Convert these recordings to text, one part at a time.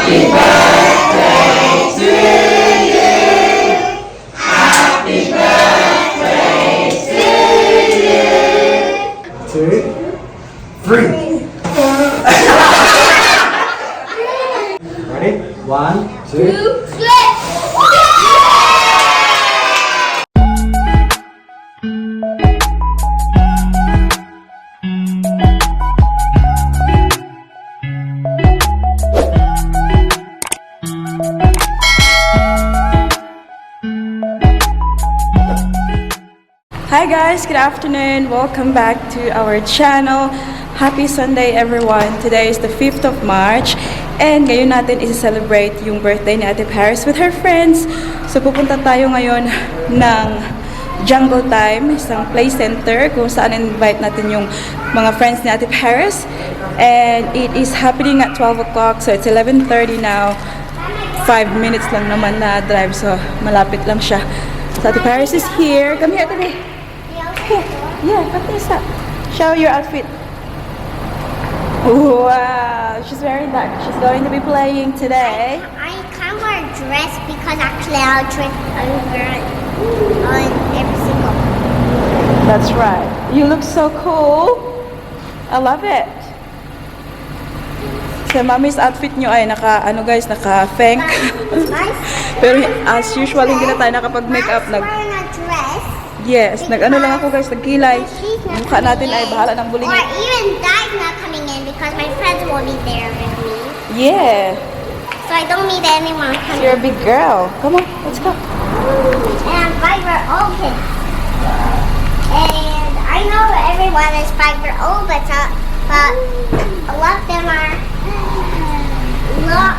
Ready? 1, 2, 3. Hi guys, good afternoon. Welcome back to our channel. Happy Sunday everyone. Today is the 5th of March and ngayon natin i-celebrate yung birthday ni Ate Paris with her friends. So pupunta tayo ngayon ng Jungle Time, isang play center kung saan invite natin yung mga friends ni Ate Paris. And it is happening at 12 o'clock, so it's 11:30 now. 5 minutes lang naman na drive, so malapit lang siya. So Ate Paris is here. Come here today. Yeah, what is that? Show your outfit. Wow, she's wearing that. She's going to be playing today. I can't wear a dress because actually I'll dress over on every single. That's right. You look so cool. I love it. So, mommy's outfit nyo ay naka feng. Pero as usual, hindi na tayo nakapag-makeup. Wearing a dress. Yes, nag-ano lang ako guys, nagkilay. Yung mukha natin ay bahala ng bulingin. Or even Dad's not coming in because my friends will be there with me. Yeah. So I don't need anyone coming. You're a big girl. Come on, let's go. And I'm 5-year-old kids. And I know everyone is 5-year-old, but a lot of them are a lot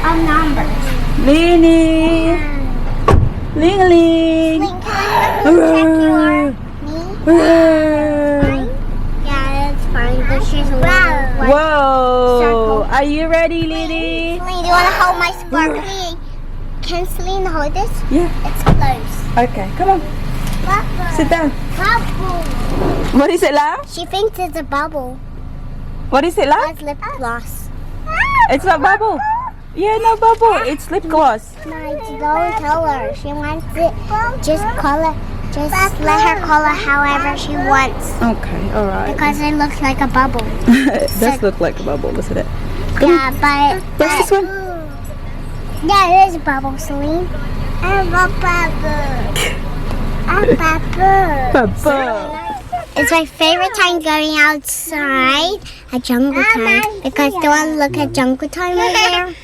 of numbers. Lini! Ling-a-ling! Wait, can I check your knee? Yeah, that's fine. But she's Whoa! circle. Are you ready, Lily? Celine, do you want to hold my sparkly? Can Celine hold this? Yeah. It's close. Okay, come on. Bubble. Sit down. Bubble. What is it, Lam? She thinks it's a bubble. What is it, Lam? It's lip gloss. It's not bubble. Yeah, no bubble. It's lip gloss. No, don't tell her. She wants it. Just color. Just let her color however she wants. Okay, alright. Because it looks like a bubble. It does look like a bubble, doesn't it? Yeah, but What's this one? yeah, it is a bubble, Celine. A bubble. A bubble. Bubble. It's my favorite time going outside at jungle time because do you want to look at jungle time right there?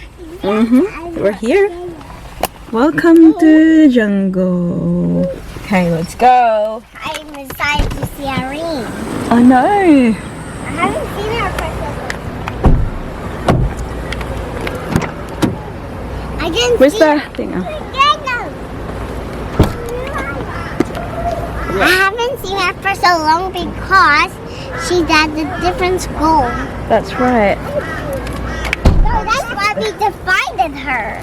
We're here. Welcome to the jungle. Okay, let's go. I'm excited to see Irene. Oh no. I haven't seen her for so long. I didn't Where's see the her. thing? Oh. I haven't seen her for so long because she's at a different school. That's right. So that's why we divided her.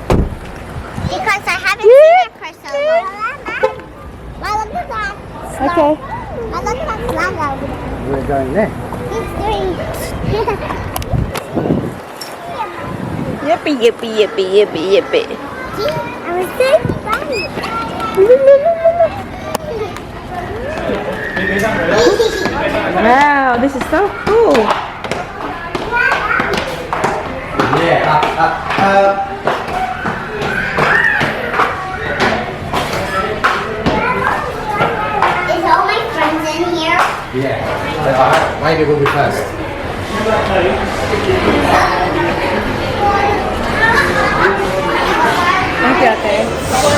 Because I haven't seen her for so long. Well, look at that. Okay. Well, look at that slug over there. We're going there. He's doing. Yippee, yippee, yippee, yippee, yippee. I was so funny. Wow, this is so cool. Yeah, up. Is all my friends in here? Yeah. Maybe we'll be first. Thank you, Ate.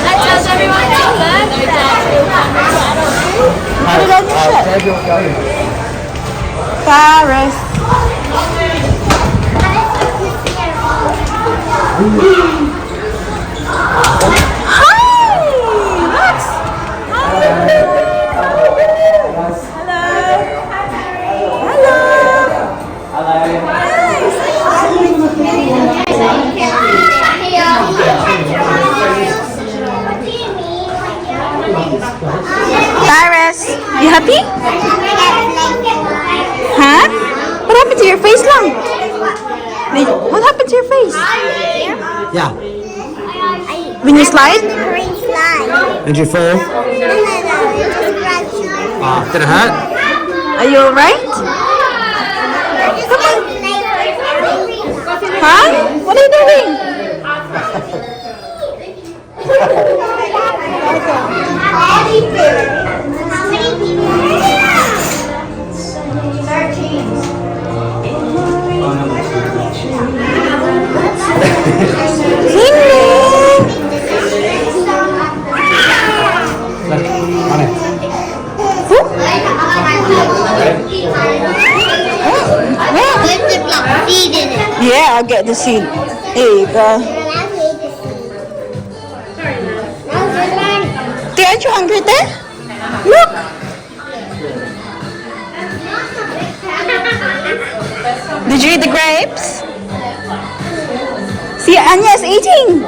How's everyone doing? Paris. Paris, you happy? Huh? What happened to your face lang? What happened to your face? Yeah. When you slide? Green slide. Did you fall? No, it just scratched. Did it hurt? Are you alright? Come on. Huh? What are you doing? Yeah, I'll get the seat. There you go. Aren't you hungry there? Look! Did you eat the grapes? See, Anya's eating.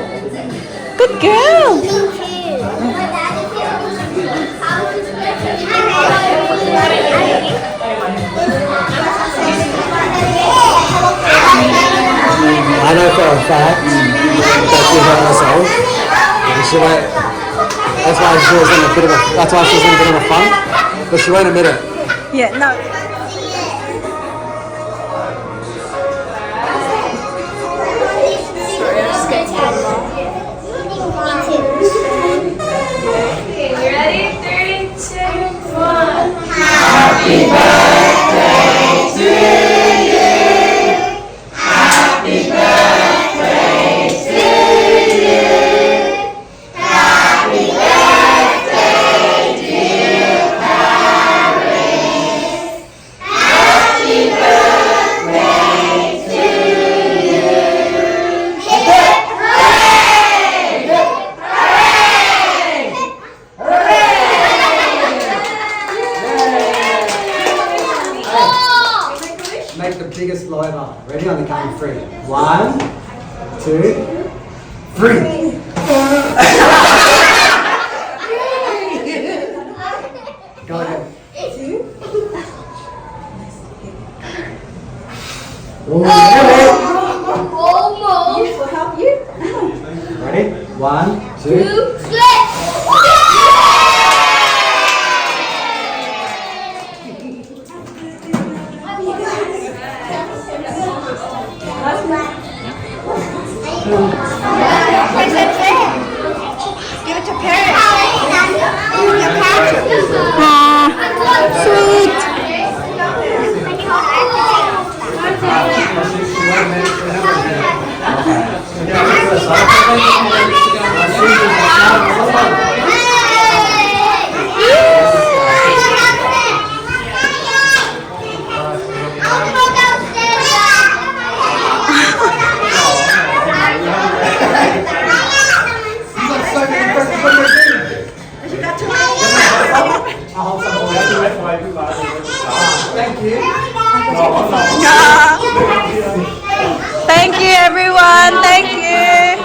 Good girl. I know for a fact that she hurt herself. And she went. That's why she was in a bit of a. That's why she was in a bit of a funk. But she won't admit it. Yeah, no. Okay, you ready? 3, 2, 1. Happy birthday to you. Happy birthday to you. Happy birthday, dear Paris. Happy birthday to you. Hip hooray! Hooray! Make the biggest blow ever. Ready on the count of 3. 1, 2, 3. Go ahead. Almost. We'll help you. Ready? 1, 2. Give it to parents. Sweet. Thank you. Thank you, everyone. Thank you.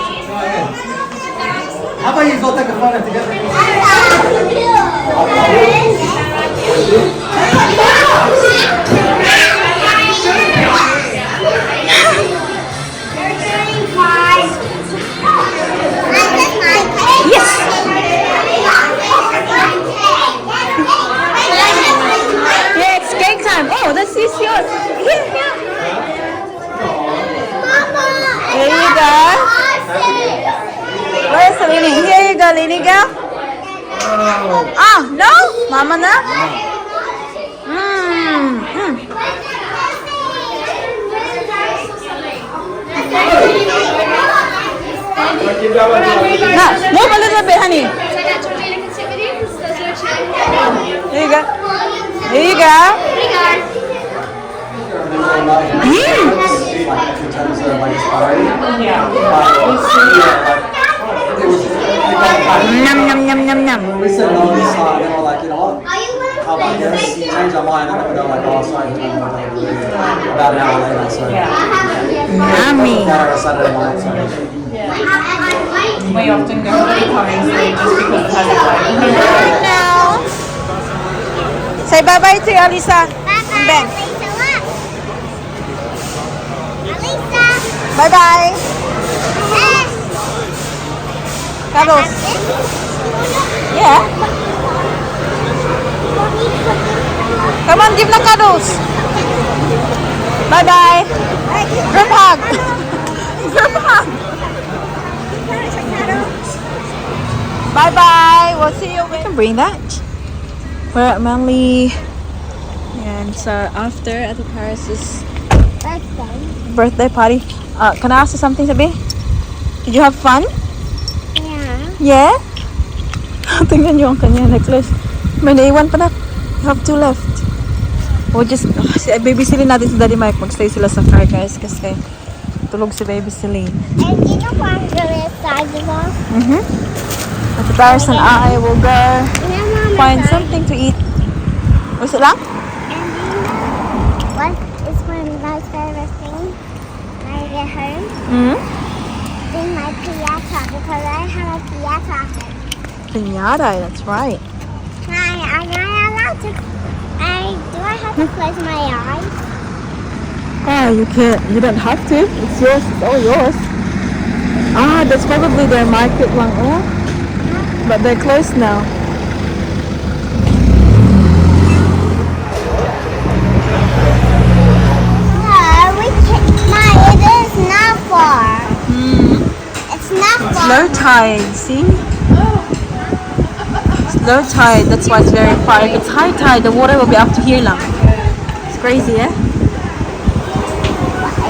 How about you go take a photo together? Yeah, it's cake time. Oh, this is yours. Here. Here you go. Where's the Lini? Here you go, Lini girl. Ah, no? Mama na? No, move a little bit, honey. Here you go. Here you go. Yum, yum, yum, yum, yum. We said no this time, and we're like, you know what? How about this? Change our mind, and then we go like, oh, sorry, about an hour later, so. Yummy. That or a Saturday night, so. We often go to the currency just because it has a flavor. Now. Say bye-bye to Alisa. Bye-bye. Ben. Alisa, look. Alisa. Bye-bye. Cuddles. Yeah. Come on, give na cuddles. Bye-bye. Group hug. Group hug. Bye-bye. We'll see you. We can bring that. We're at Manly. And so after at the Paris's birthday party. Can I ask you something, Sabi? Did you have fun? Yeah. Yeah? Tingnan nyo ang kanya necklace. May naiwan pa na. You have 2 left. We'll just, babysilin natin si Daddy Mike. Magstay sila sa car, guys. Kasi tulog si babysilin. And you know what I'm really excited about? At the Paris and I will go find something to eat. Was it lang? What is my most favorite thing when I get home? In my piñata, because I have a piñata. Piñata, that's right. I'm not allowed to. Do I have to close my eyes? Oh, you can't. You don't have to. It's yours. It's all yours. Ah, that's probably their market lang. Oh. But they're closed now. It is not far. It's not It's far. low tide, see? It's low tide, that's why it's very far. If it's high tide, the water will be up to here lang. It's crazy, eh?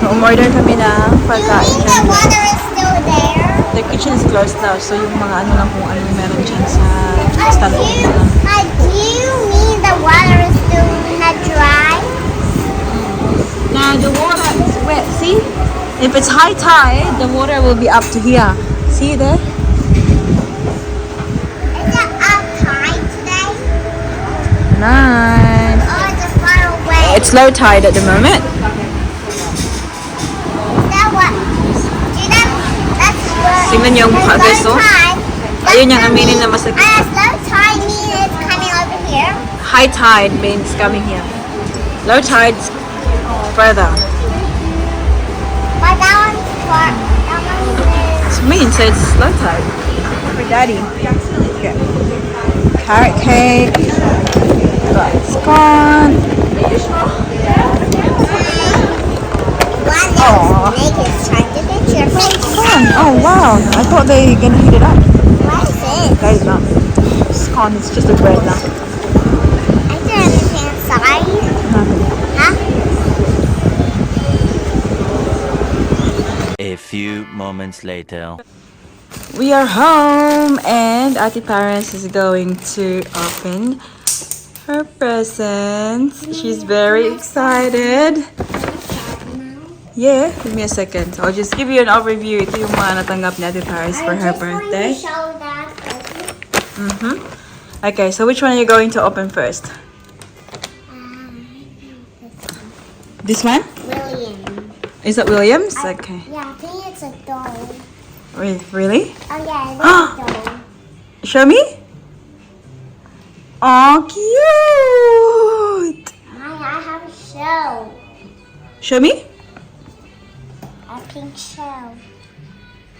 Umorder kami na You pagkain. mean the water is still there? The kitchen is closed now, so yung mga ano lang kung ano yung meron dyan sa stand Do you mean the water is still not dry? Now the water is wet, see? If it's high tide, the water will be up to here. See there? Is it up high today? Nice. Or just far away? It's low tide at the moment. That what? See that? That's good. Tingnan niyo yung mukha, guys, oh. Ayun yung aminin na masakit. Low tide means it's coming over here. High tide means coming here. Low tide's further. But that one's far. That one is. It means it's low tide. For Daddy. Okay. Carrot cake. That's gone. One snake is trying to get your face. Gone. Oh wow. I thought they were gonna heat it up. What is it? That is not. It's gone. It's just a bread now. I don't understand inside. Huh? A few moments later. We are home and Ate Paris is going to open her presents. She's very excited. Yeah, give me a second. I'll just give you an overview. Ito yung mga natanggap ni Ate Paris for her birthday. Show that. Okay, so which one are you going to open first? This one? William. Is that Williams? Okay. Yeah, I think it's a doll. Really? Oh yeah, it's a doll. Show me. Oh, cute. I have a shell. Show me. A pink shell.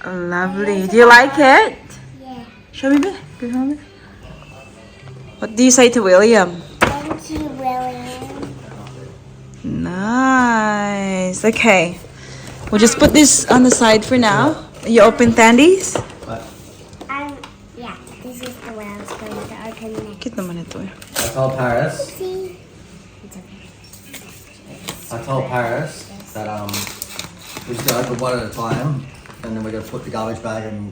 Lovely. Do you like it? Yeah. Show me, babe. Give me. What do you say to William? Thank you, William. Nice. Okay. We'll just put this on the side for now. You open Tandy's? Yeah, this is the way I was going to open next. Cute naman ito eh. I told Paris. See? It's okay. I told Paris that we just gotta open one at a time, and then we're gonna put the garbage bag and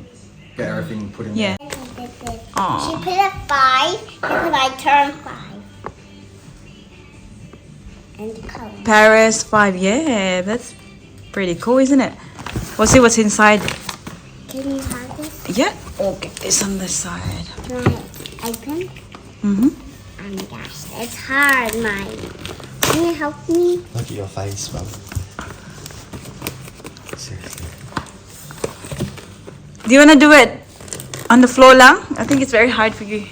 get everything put in Yeah. there. She put a 5 because I turned 5. And the color. Paris 5. Yeah, that's pretty cool, isn't it? We'll see what's inside. Can you have this? Yeah. Okay, it's on this side. Can I open? Mm-hmm. Oh my gosh, it's hard, Mike. Can you help me? Look at your face, man. Seriously. Do you want to do it on the floor lang? I think it's very hard for you.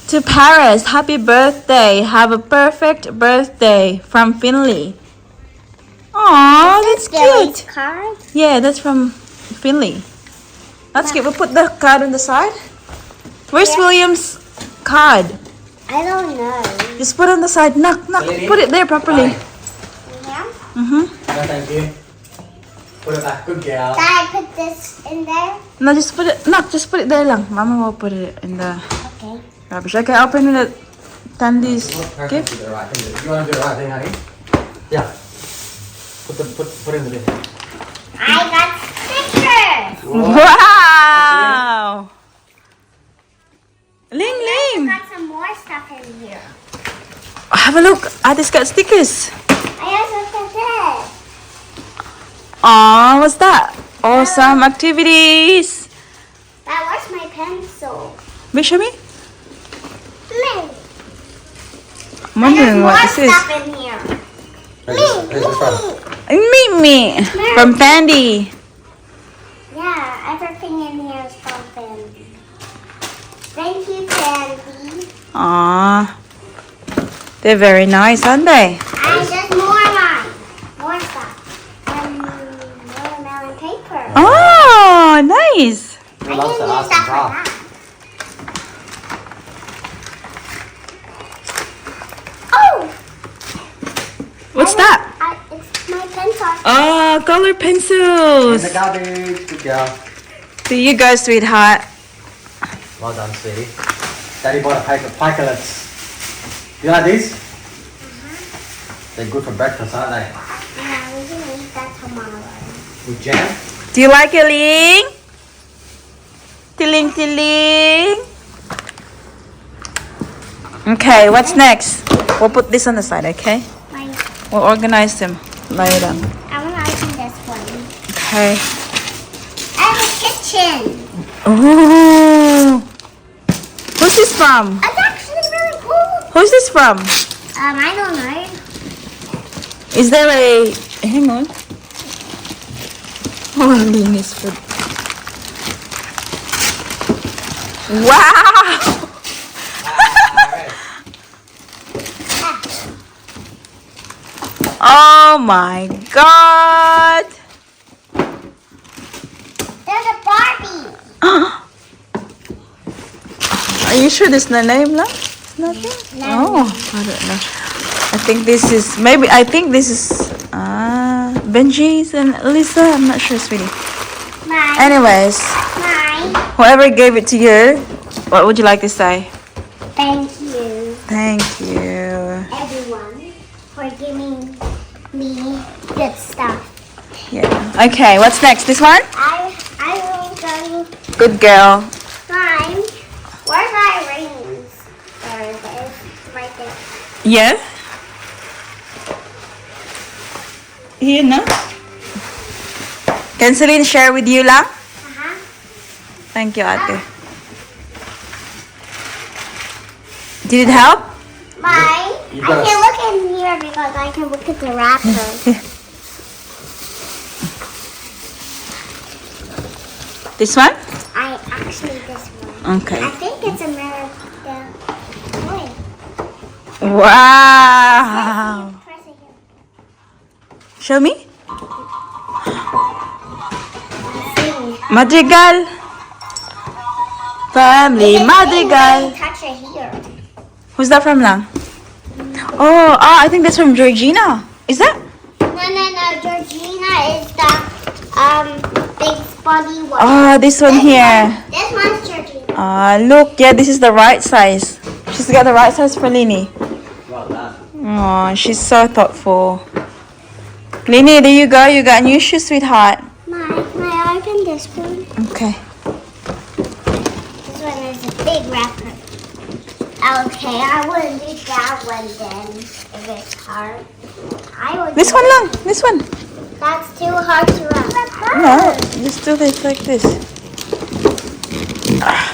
To Paris, happy birthday. Have a perfect birthday from Finley. Oh, Aw, that's Billy's cute. card. Yeah, that's from Finley. That's cute. We'll put the card on the side. Where's Yeah. William's card? I don't know. Just put it on the side. Knock. Put it there properly. Yeah. Mm-hmm. No, thank you. Put it back. Good girl. Did I put this in there? No, just put it. No, just put it there lang. Mama will put it in the Okay. rubbish. Okay, open the Tandy's Her gift. do the right thing. You want to do the right thing, honey? Yeah. Put in the bin. I got stickers. Wow! Ling I Ling! got some more stuff in here. Have a look. Addie's got stickers. I also got this. Aw, what's that? Awesome activities. That was my pencil. Wait, show me. Me. I'm wondering There's what more this is. stuff in here. Where's the front? Me. From Tandy. Yeah, everything in here is from Candy. Thank you, Candy. Aw. They're very nice, aren't they? And just more mine. More stuff. Watermelon paper. Oh, nice. I loves didn't that use that for awesome that. Oh! What's that? It's my pencil. Oh, color In pencils. the garbage. Good girl. There you go, sweetheart. Well done, sweetie. Daddy bought a pack of pikelets. You like these? They're good for breakfast, aren't they? Yeah, we can eat that tomorrow. With jam? Do you like it, Ling? Tiling. Okay, what's next? We'll put this on the side, okay? Mine. We'll organize them later. I want to open this one. Okay. I have a kitchen. Ooh. Who's this from? It's actually really cool. Who's this from? I don't know. Is there a... Hang on. Oh, Linis food. Wow! Oh my god! There's a Barbie. Are you sure there's no name left? Nothing? No. Oh, I don't know. I think this is Benji's and Lisa. I'm not sure, sweetie. Mine. Anyways, Mine. whoever gave it to you, what would you like to say? Thank you, Thank you. everyone, for giving me good stuff. Yeah. Okay, what's next? This one? I will go. Good girl. Mine. Where's my rings? There it is. Right there. Yeah? Here na? Can Celine share with you lang? Uh-huh. Thank you, ate. Did it help? Mine. I You gotta- can look in here because I can look at the wrapper. This one? This one. Okay. I think it's a mirror. Toy. Wow. Press it here. Show me. See. Madrigal. Family Madrigal. Touch it here. Who's that from lang? Oh, I think that's from Georgina. Is that? No. Georgina is the big spotty one. Oh, this one here. This one's Georgina. Look. Yeah, this is the right size. She's got the right size for Lini. Well done. Oh, she's so thoughtful. Lini, there you go. You got new shoes, sweetheart. May I open this one? Okay. This one is a big wrapper. Okay, I will do that one then. If it's hard. I will This do one lang. This one. That's too hard to wrap. No, just do this like this.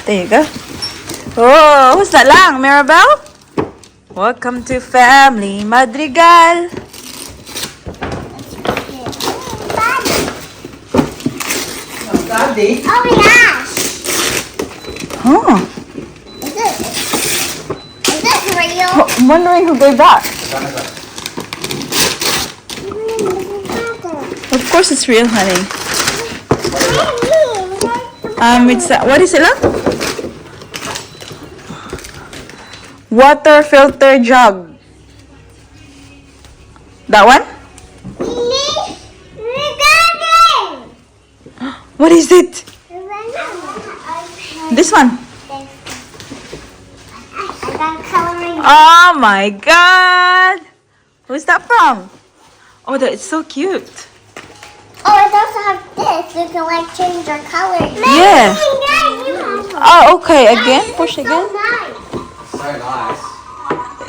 There you go. Oh, who's that lang? Mirabelle? Welcome to Family Madrigal. Daddy. Oh my gosh! Oh, Is this real? I'm wondering who gave that. Of course it's real, honey. It's what is it? Look? Water filter jug. That one? What is it? This one. Oh my god! Who's that from? Oh, it's so cute. Oh, it also have this. You can like change your color. Yeah. Oh, okay. Again? Push again. So nice.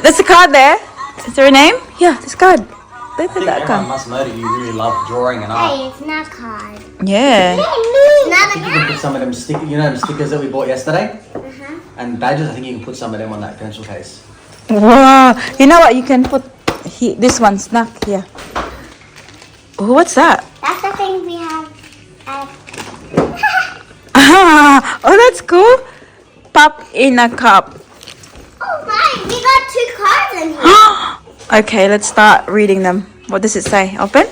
There's a card there. Is there a name? Yeah, there's a card. Look at that Everyone card. must know that you really love drawing and art. Hey, it's not card. Yeah. It's not a You can put card. some of them them stickers that we bought yesterday, and badges. I think you can put some of them on that pencil case. Wow. You know what? You can put this one snack here. Oh, what's that? That's the thing we have. Oh, that's cool. Pop in a cup. Oh my, we got 2 cards in here. Okay, let's start reading them. What does it say? Open.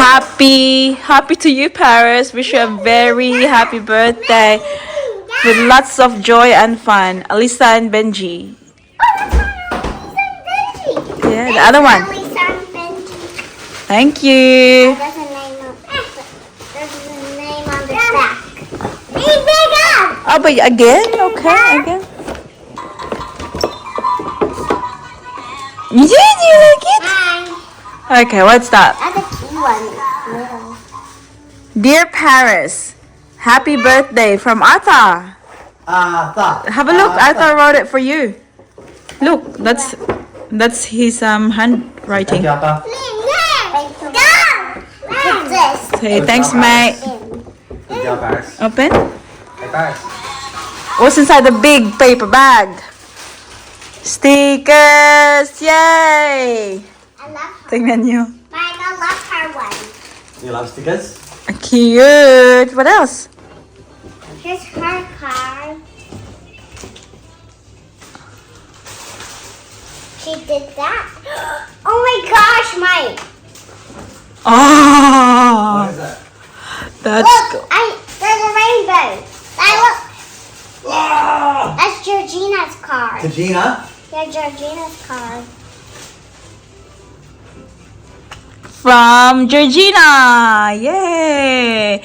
Happy to you, Paris. Wish you a very happy birthday with lots of joy and fun. Alisa and Benji. Yeah, the other one. Thank you. There's a name on the back. Hey, big up! Oh, but again? Okay, again. Yeah, do you like it? Hi. Okay, what's that? That's a key one. Little. Dear Paris, happy birthday from Arthur. Have a look. Arthur wrote it for you. Look, that's his handwriting. Thank you, Appa. What's this? Hey, thanks, mate. Good job, Paris. Open. Hey, Paris. What's inside the big paper bag? Stickers! Yay! I love her. Tingnan nyo. But I don't love her one. You love stickers? Cute! What else? Here's her card. She did that. Oh my gosh, Mike. Oh! What is that? That's Look, there's a rainbow. Look. That's Georgina's card. To Gina? Yeah, Georgina's card. from Georgina! Yay!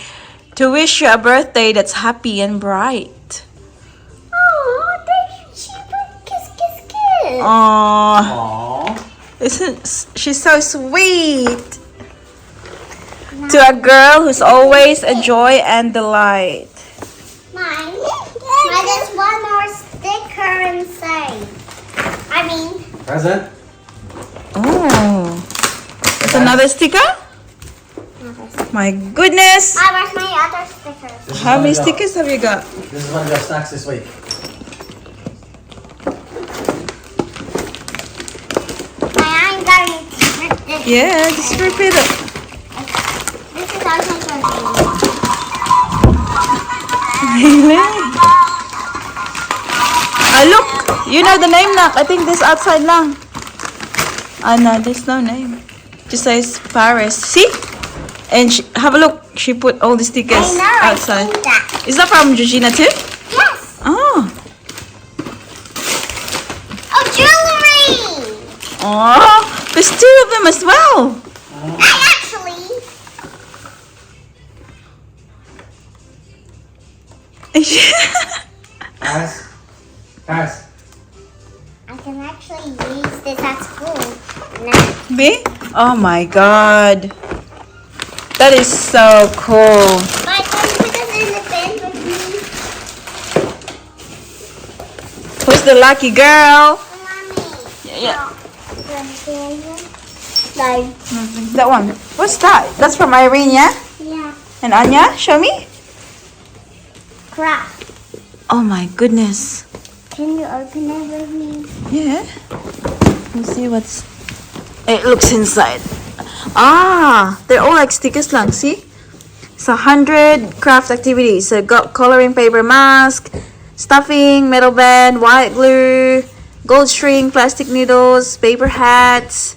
To wish you a birthday that's happy and bright. Oh, she put kiss, kiss, kiss. Aww. Aww. Isn't she's so sweet? To a girl who's always a joy and delight. Mine. There's one more sticker inside. I mean, Present? Oh. It's another sticker? My goodness! where's my other stickers? This is How one many of your- stickers have you got? This is one of your snacks this week. I'm going to rip this. Yeah, just repeat it. This is also Georgina. Look! You know the name na. I think this outside lang. No, there's no name. Just says Paris. See? And have a look. She put all the stickers I know, outside. I've seen that. Is that from Georgina too? Yes. Oh. Oh, jewelry. Oh. There's two of them as well. I actually. Paris? Paris? I can actually use this at school. Now. Me? Oh my god. That is so cool. But can you put this in the bin with me? Who's the lucky girl? Mommy. Yeah. Like, That one. What's that? That's from Irene, yeah? yeah. And Anya? Show me. Craft. Oh my goodness. Can you open it with me? Yeah. Let's see what's... It looks inside. Ah, they're all like stickers lang. See? It's 100 craft activities. So got coloring paper mask, stuffing, metal band, white glue, gold string, plastic needles, paper hats,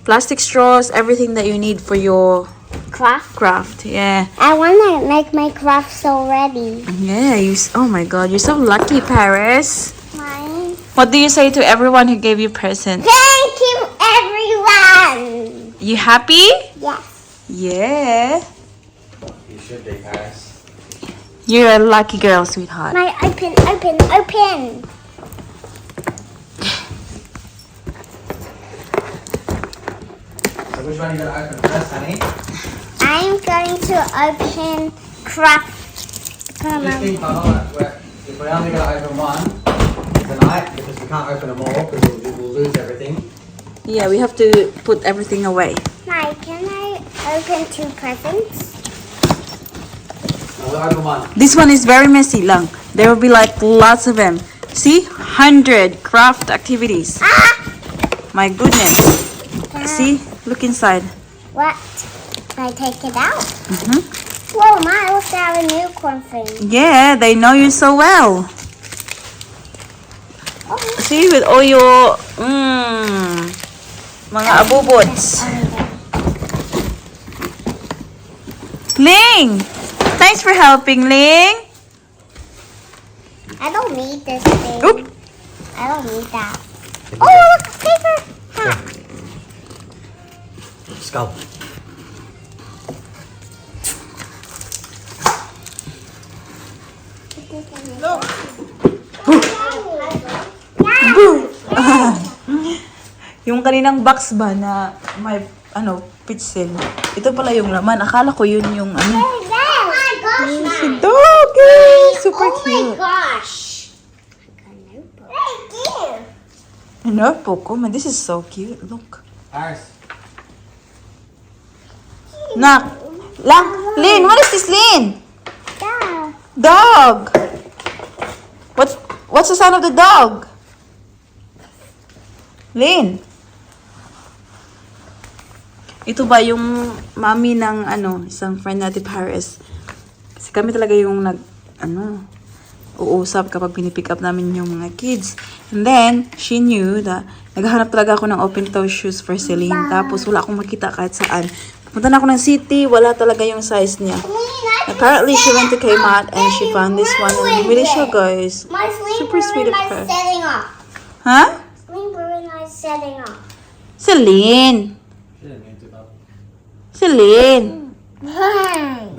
plastic straws, everything that you need for your craft. Yeah. I want to make my crafts already. Yeah, oh my god, you're so lucky, Paris. Mine. What do you say to everyone who gave you presents? Thank you, everyone. You happy? Yes. Yeah. You should be, Paris. You're a lucky girl, sweetheart. My open. So which one are you going to open first, honey? I'm going to open craft. Just think, if we're only going to open one tonight, because we can't open them all, because we'll lose everything. Yeah, we have to put everything away. Mike, can I open 2 presents? No, we'll open one. This one is very messy, lang. There will be like lots of them. See? 100 craft activities. Ah! My goodness. See? Look inside. What? Can I take it out? Mm-hmm. Whoa, my, I wish I have a unicorn thing. Yeah, they know you so well. Oh. See, with all your mga abubots. Ling! Thanks for helping, Ling. I don't need this thing. Oop. I don't need that. Oh, look, paper hat. Skull. Yung kaninang box ba na may pixel. Ito pala yung laman. Akala ko yun yung Oh my gosh, Si Doggy! Super oh cute. my gosh. Thank you. A notebook. Oh man, this is so cute. Look. Paris. Nak. Lynn, what is this, Lynn? Yeah. Dog. What's the sound of the dog? Lynn. Ito ba yung mami ng isang friend natin, Paris? Kasi kami talaga yung uusap kapag pinipick up namin yung mga kids. And then, she knew that naghahanap talaga ako ng open-toe shoes for Celine. Tapos, wala akong makita kahit saan. Punta na ako ng city, wala talaga yung size niya. Apparently, she went to Kmart and she found this one. And really siya, guys. My sleeper Super sweet of is her. setting off. Huh? Sleeper is setting off. Celine. She didn't mean to, though. Celine. Hey.